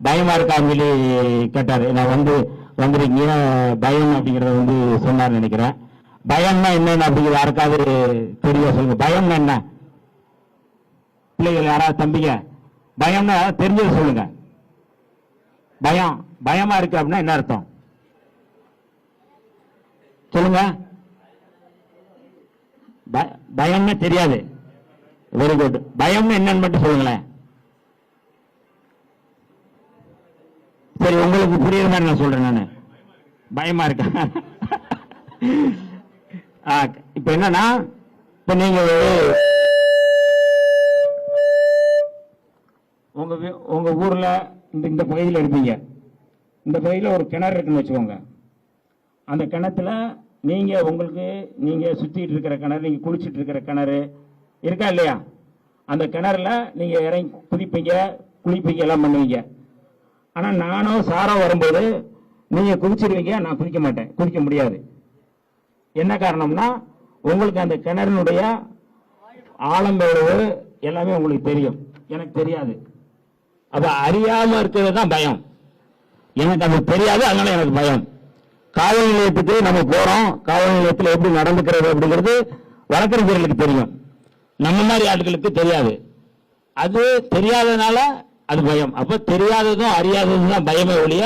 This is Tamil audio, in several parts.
பயமா இருக்கான்னு சொல்லி கேட்டாரு. நான் வந்துருக்கீங்க பயம் அப்படிங்கறத சொன்னார் நினைக்கிறேன். பயம்னா என்னன்னு அப்படிங்கிற யாருக்காவது தெரிய சொல்லுங்க. பயம்னா என்ன? பிள்ளைகள் யாராவது தம்பிங்க பயம்னா தெரிஞ்சது சொல்லுங்க. பயமா இருக்கு அப்படின்னா என்ன அர்த்தம் சொல்லுங்க. பயம்னா தெரியாது. Very good. பயம்னு என்னன்னு மட்டும் சொல்லுங்களேன். சரி, உங்களுக்கு புரியுற மாதிரி நான் சொல்றேன். நானு பயமா இருக்கேன். இப்ப என்னன்னா, இப்ப நீங்க உங்க ஊர்ல இந்த பகுதியில் இருப்பீங்க. இந்த பகுதியில் ஒரு கிணறு இருக்குன்னு வச்சுக்கோங்க. அந்த கிணத்துல நீங்க சுத்திட்டு இருக்கிற கிணறு, நீங்க குளிச்சுட்டு இருக்கிற கிணறு இருக்கா இல்லையா? அந்த கிணறுல நீங்க இறங்கி குளிப்பீங்க எல்லாம் பண்ணுவீங்க. ஆனா நானோ சாரோ வரும்போது நீங்க குளிச்சிருவீங்க, நான் குளிக்க மாட்டேன், குளிக்க முடியாது. என்ன காரணம்னா உங்களுக்கு அந்த கிணறுனுடைய ஆழம் எவ்வளவு எல்லாமே உங்களுக்கு தெரியும், எனக்கு தெரியாது. அப்ப அறியாம இருக்கிறது தான் பயம். எனக்கு அது தெரியாது, அதனால எனக்கு பயம். காவல் நிலையத்துக்கு நம்ம போறோம், காவல் நிலையத்தில் எப்படி நடந்துக்கிறது அப்படிங்கிறது வழக்கறிஞர்களுக்கு தெரியும், நம்ம மாதிரி ஆட்களுக்கு தெரியாது. அது தெரியாதனால அது பயம். அப்ப தெரியாததும் அறியாததும் தான் பயமே ஒழிய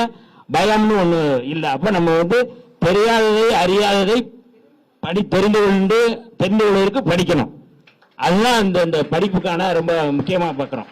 பயம்னு ஒண்ணு இல்லை. அப்ப நம்ம தெரியாததை அறியாததை தெரிந்து கொள்வதற்கு படிக்கணும். அதுதான் இந்த படிப்புக்கான ரொம்ப முக்கியமா பார்க்கிறோம்.